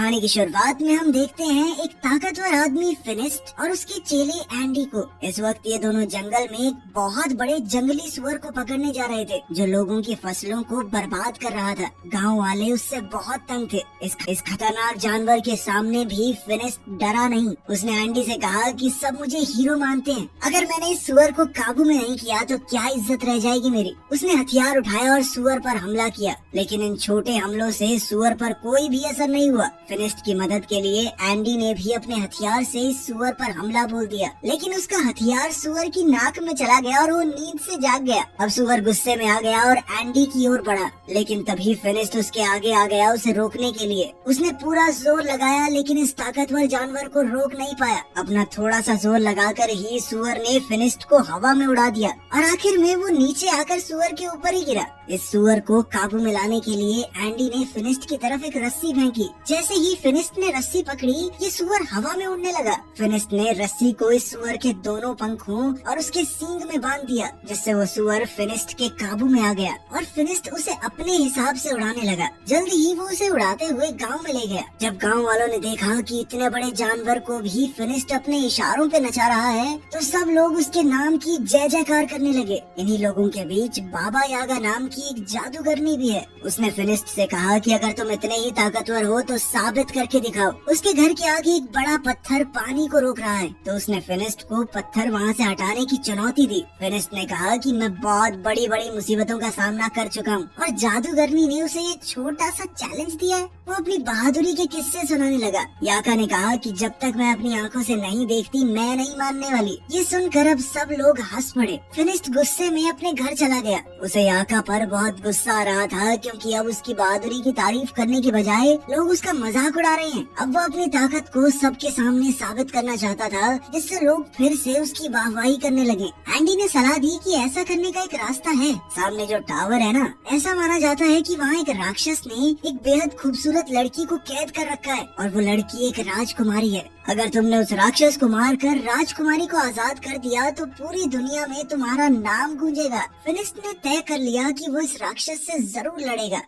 कहानी की शुरुआत में हम देखते हैं एक ताकतवर आदमी फिनिस्ट और उसके चेले एंडी को। इस वक्त ये दोनों जंगल में एक बहुत बड़े जंगली सुअर को पकड़ने जा रहे थे जो लोगों की फसलों को बर्बाद कर रहा था। गांव वाले उससे बहुत तंग थे। इस खतरनाक जानवर के सामने भी फिनिस्ट डरा नहीं। उसने एंडी से कहा कि सब मुझे हीरो मानते हैं, अगर मैंने इस सुअर को काबू में नहीं किया तो क्या इज्जत रह जाएगी मेरी। उसने हथियार उठाया और सुअर पर हमला किया, लेकिन इन छोटे हमलों से सुअर पर कोई भी असर नहीं हुआ। फिनिस्ट की मदद के लिए एंडी ने भी अपने हथियार से इस सुअर पर हमला बोल दिया, लेकिन उसका हथियार सुअर की नाक में चला गया और वो नींद से जाग गया। अब सुअर गुस्से में आ गया और एंडी की ओर बढ़ा, लेकिन तभी फिनिस्ट उसके आगे आ गया उसे रोकने के लिए। उसने पूरा जोर लगाया, लेकिन इस ताकतवर जानवर को रोक नहीं पाया। अपना थोड़ा सा जोर लगाकर ही सुअर ने फिनिस्ट को हवा में उड़ा दिया और आखिर में वो नीचे आकर सुअर के ऊपर ही गिरा। इस सुअर को काबू में लाने के लिए एंडी ने फिनिस्ट की तरफ एक रस्सी फेंकी। जैसे ही फिनिस्ट ने रस्सी पकड़ी, ये सुअर हवा में उड़ने लगा। फिनिस्ट ने रस्सी को इस सुअर के दोनों पंखों और उसके सींग में बांध दिया, जिससे वो सुअर फिनिस्ट के काबू में आ गया और फिनिस्ट उसे अपने हिसाब से उड़ाने लगा। जल्दी ही वो उसे उड़ाते हुए गांव में ले गया। जब गांव वालों ने देखा कि इतने बड़े जानवर को भी फिनिस्ट अपने इशारों पे नचा रहा है, तो सब लोग उसके नाम की जय जयकार करने लगे। इन्हीं लोगों के बीच बाबा यागा नाम की एक जादूगरनी भी है। उसने फिनिस्ट से कहा कि अगर तुम इतने ही ताकतवर हो तो साबित करके दिखाओ। उसके घर के आगे एक बड़ा पत्थर पानी को रोक रहा है, तो उसने फिनिस्ट को पत्थर वहाँ से हटाने की चुनौती दी। फिनिस्ट ने कहा कि मैं बहुत बड़ी बड़ी मुसीबतों का सामना कर चुका हूँ, और जादूगरनी ने उसे ये छोटा सा चैलेंज दिया है। वो अपनी बहादुरी के किस्से सुनाने लगा। याका ने कहा कि जब तक मैं अपनी आंखों से नहीं देखती मैं नहीं मानने वाली। ये सुनकर अब सब लोग हंस पड़े। फिनिस्ट गुस्से में अपने घर चला गया। उसे याका पर बहुत गुस्सा आ रहा था, क्योंकि अब उसकी बहादुरी की तारीफ करने के बजाय लोग उसका मजाक उड़ा रहे हैं। अब वो अपनी ताकत को सबके सामने साबित करना चाहता था, जिससे लोग फिर से उसकी वाहवाही करने लगे। एंडी ने सलाह दी कि ऐसा करने का एक रास्ता है। सामने जो टावर है ना, ऐसा माना जाता है कि वहाँ एक राक्षस ने एक बेहद खूबसूरत लड़की को कैद कर रखा है, और वो लड़की एक राजकुमारी है। अगर तुमने उस राक्षस को मारकर राजकुमारी को आजाद कर दिया तो पूरी दुनिया में तुम्हारा नाम गूंजेगा। फिनिस्ट ने तय कर लिया कि वो इस राक्षस से जरूर लड़ेगा।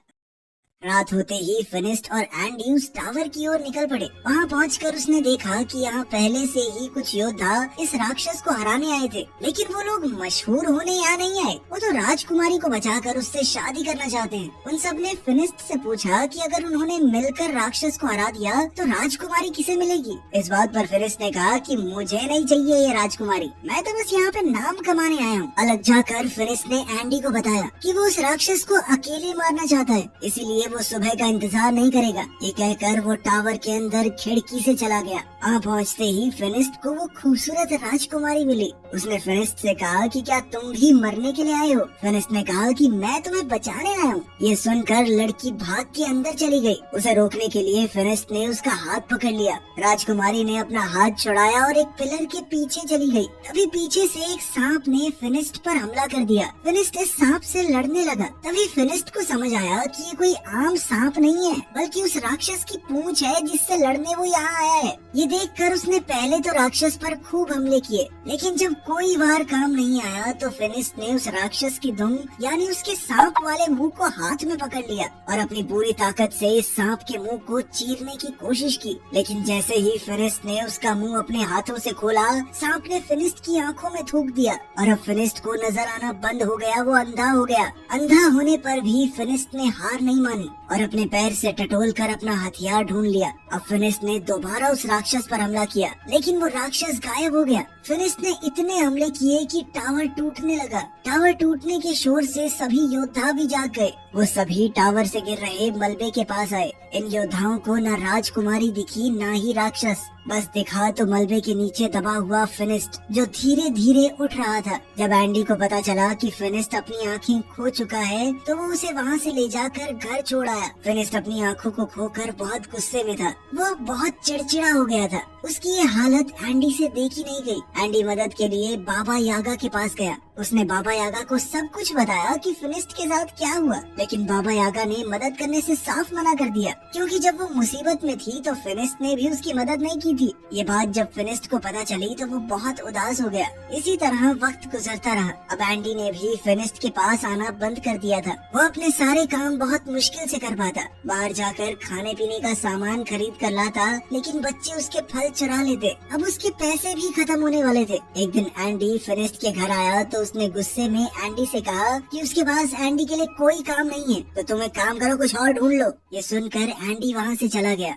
रात होते ही फिनिस्ट और एंडी उस टावर की ओर निकल पड़े। वहाँ पहुंचकर उसने देखा कि यहाँ पहले से ही कुछ योद्धा इस राक्षस को हराने आए थे, लेकिन वो लोग मशहूर होने यहाँ नहीं आए। वो तो राजकुमारी को बचाकर उससे शादी करना चाहते हैं। उन सब ने फिनिस्ट से पूछा कि अगर उन्होंने मिलकर राक्षस को हरा दिया तो राजकुमारी किसे मिलेगी। इस बात पर फिनिस्ट ने कहा कि मुझे नहीं चाहिए ये राजकुमारी, मैं तो बस यहाँ पे नाम कमाने आया हूँ। अलग जाकर फिनिस्ट ने एंडी को बताया कि वो उस राक्षस को अकेले मारना चाहता है, इसीलिए वो सुबह का इंतजार नहीं करेगा। ये कहकर वो टावर के अंदर खिड़की से चला गया। वहाँ पहुँचते ही फिनिस्ट को वो खूबसूरत राजकुमारी मिली। उसने फिनिस्ट से कहा कि क्या तुम भी मरने के लिए आए हो। फिनिस्ट ने कहा कि मैं तुम्हें बचाने आया हूँ। ये सुनकर लड़की भाग के अंदर चली गई। उसे रोकने के लिए फिनिस्ट ने उसका हाथ पकड़ लिया। राजकुमारी ने अपना हाथ छुड़ाया और एक पिलर के पीछे चली गई। तभी पीछे से एक सांप ने फिनिस्ट पर हमला कर दिया। फिनिस्ट इस सांप से लड़ने लगा। तभी फिनिस्ट को समझ आया कि ये कोई आम सांप नहीं है, बल्कि उस राक्षस की पूंछ है जिससे लड़ने वो यहाँ आया है। ये देखकर उसने पहले तो राक्षस पर खूब हमले किए, लेकिन जब कोई वार काम नहीं आया तो फिनिस्ट ने उस राक्षस की दुम यानी उसके सांप वाले मुंह को हाथ में पकड़ लिया और अपनी पूरी ताकत से इस सांप के मुंह को चीरने की कोशिश की। लेकिन जैसे ही फिनिस्ट ने उसका मुंह अपने हाथों से खोला, सांप ने फिनिस्ट की आंखों में थूक दिया और अब फिनिस्ट को नजर आना बंद हो गया। वो अंधा हो गया। अंधा होने पर भी फिनिस्ट ने हार नहीं मानी और अपने पैर से टटोल कर अपना हथियार ढूंढ लिया। अब फिनिस्ट ने दोबारा उस राक्षस पर हमला किया, लेकिन वो राक्षस गायब हो गया। फिनिस्ट ने इतने हमले किए कि टावर टूटने लगा। टावर टूटने के शोर से सभी योद्धा भी जाग गए। वो सभी टावर से गिर रहे मलबे के पास आए। इन योद्धाओं को न राजकुमारी दिखी न ही राक्षस, बस दिखा तो मलबे के नीचे दबा हुआ फिनिस्ट, जो धीरे धीरे उठ रहा था। जब एंडी को पता चला कि फिनिस्ट अपनी आँखें खो चुका है तो वो उसे वहाँ से ले जाकर घर छोड़ आया। फिनिस्ट अपनी आँखों को खोकर बहुत गुस्से में था। वो बहुत चिड़चिड़ा हो गया था। उसकी ये हालत एंडी से देखी नहीं गई। एंडी मदद के लिए बाबा यागा के पास गया। उसने बाबा यागा को सब कुछ बताया कि फिनिस्ट के साथ क्या हुआ, लेकिन बाबा यागा ने मदद करने से साफ मना कर दिया, क्योंकि जब वो मुसीबत में थी तो फिनिस्ट ने भी उसकी मदद नहीं की थी। ये बात जब फिनिस्ट को पता चली तो वो बहुत उदास हो गया। इसी तरह वक्त गुजरता रहा। अब एंडी ने भी फिनिस्ट के पास आना बंद कर दिया था। वो अपने सारे काम बहुत मुश्किल से कर पाता। बाहर जाकर खाने पीने का सामान खरीद कर लाता, लेकिन बच्चे उसके फल चुरा लेते। अब उसके पैसे भी खत्म होने वाले थे। एक दिन एंडी फिनिस्ट के घर आया तो उसने गुस्से में एंडी से कहा कि उसके पास एंडी के लिए कोई काम नहीं है, तो तुम एक काम करो, कुछ और ढूंढ लो। ये सुनकर एंडी वहाँ से चला गया।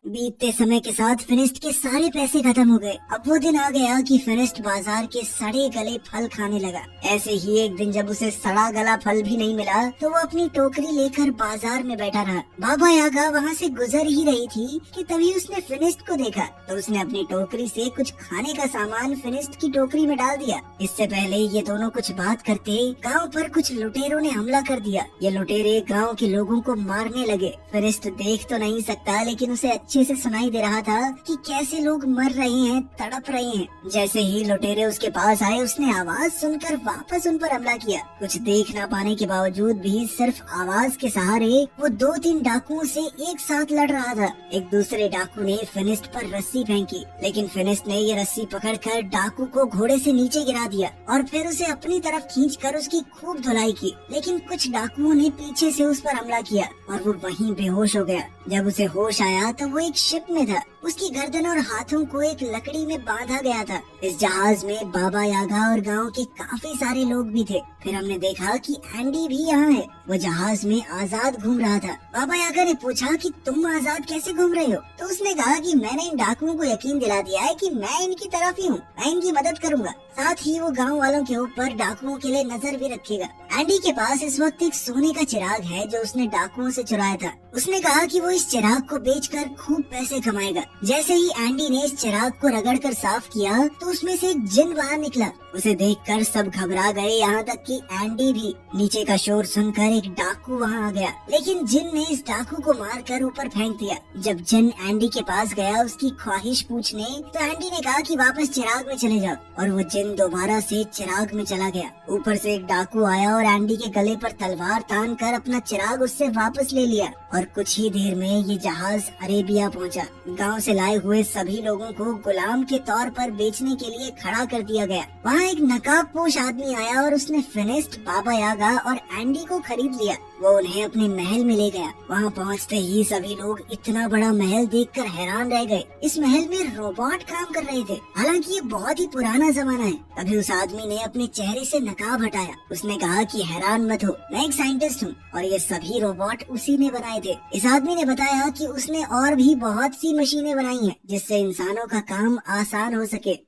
बीतते समय के साथ फिनिस्ट के सारे पैसे खत्म हो गए। अब वो दिन आ गया कि फिनिस्ट बाजार के सड़े गले फल खाने लगा। ऐसे ही एक दिन जब उसे सड़ा गला फल भी नहीं मिला तो वो अपनी टोकरी लेकर बाजार में बैठा रहा। बाबा यागा वहाँ से गुजर ही रही थी कि तभी उसने फिनिस्ट को देखा, तो उसने अपनी टोकरी से कुछ खाने का सामान फिनिस्ट की टोकरी में डाल दिया। इससे पहले ये दोनों कुछ बात करते गाँव पर कुछ लुटेरों ने हमला कर दिया। ये लुटेरे गाँव के लोगों को मारने लगे। फिनिस्ट देख तो नहीं सकता, लेकिन उसे अच्छे से सुनाई दे रहा था कि कैसे लोग मर रहे हैं, तड़प रहे हैं। जैसे ही लुटेरे उसके पास आए, उसने आवाज सुनकर वापस उन पर हमला किया। कुछ देख न पाने के बावजूद भी सिर्फ आवाज के सहारे वो 2-3 डाकुओं से एक साथ लड़ रहा था। एक दूसरे डाकू ने फिनिस्ट पर रस्सी फेंकी, लेकिन फिनिस्ट ने ये रस्सी पकड़कर डाकू को घोड़े से नीचे गिरा दिया और फिर उसे अपनी तरफ खींचकर उसकी खूब धुलाई की। लेकिन कुछ डाकुओं ने पीछे से उस पर हमला किया और वो वहीं बेहोश हो गया। जब उसे होश आया तो वो एक शिप में था। उसकी गर्दन और हाथों को एक लकड़ी में बांधा गया था। इस जहाज में बाबा यागा और गांव के काफी सारे लोग भी थे। फिर हमने देखा कि एंडी भी यहाँ है। वो जहाज में आजाद घूम रहा था। बाबा यागा ने पूछा कि तुम आजाद कैसे घूम रहे हो? तो उसने कहा कि मैंने इन डाकुओं को यकीन दिला दिया है कि मैं इनकी तरफ ही हूँ, मैं इनकी मदद करूँगा। साथ ही वो गांव वालों के ऊपर डाकुओं के लिए नजर भी रखेगा। एंडी के पास इस वक्त एक सोने का चिराग है जो उसने डाकुओं से चुराया था। उसने कहा कि वो इस चिराग को बेचकर खूब पैसे कमाएगा। जैसे ही एंडी ने इस चिराग को रगड़कर साफ किया तो उसमें से एक जिन बाहर निकला। उसे देखकर सब घबरा गए, यहाँ तक कि एंडी भी। नीचे का शोर सुनकर एक डाकू वहाँ आ गया, लेकिन जिन ने इस डाकू को मारकर ऊपर फेंक दिया। जब जिन एंडी के पास गया उसकी ख्वाहिश पूछने, तो एंडी ने कहा कि वापस चिराग में चले जाओ, और वो जिन दोबारा से चिराग में चला गया। ऊपर से एक डाकू आया और एंडी के गले पर तलवार तान कर अपना चिराग उससे वापस ले लिया, और कुछ ही देर में ये जहाज अरेबिया पहुंचा। गांव से लाए हुए सभी लोगों को गुलाम के तौर पर बेचने के लिए खड़ा कर दिया गया। वहाँ एक नकाबपोश आदमी आया और उसने फिनिस्ट, बाबा यागा और एंडी को खरीद लिया। वो उन्हें अपने महल में ले गया। वहाँ पहुँचते ही सभी लोग इतना बड़ा महल देखकर हैरान रह गए। इस महल में रोबोट काम कर रहे थे। हालांकि ये बहुत ही पुराना जमाना है। तभी उस आदमी ने अपने चेहरे से नकाब हटाया। उसने कहा कि हैरान मत हो, मैं एक साइंटिस्ट हूँ और ये सभी रोबोट उसी ने बनाए थे। इस आदमी ने बताया कि उसने और भी बहुत सी मशीनें बनाई हैं जिससे इंसानों का काम आसान हो सके।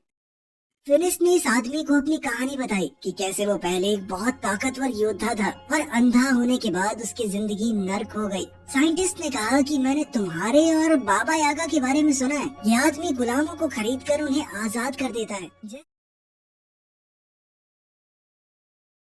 फिनिस्ट ने इस आदमी को अपनी कहानी बताई कि कैसे वो पहले एक बहुत ताकतवर योद्धा था और अंधा होने के बाद उसकी जिंदगी नर्क हो गई। साइंटिस्ट ने कहा कि मैंने तुम्हारे और बाबा यागा के बारे में सुना है। ये आदमी गुलामों को खरीद कर उन्हें आजाद कर देता है।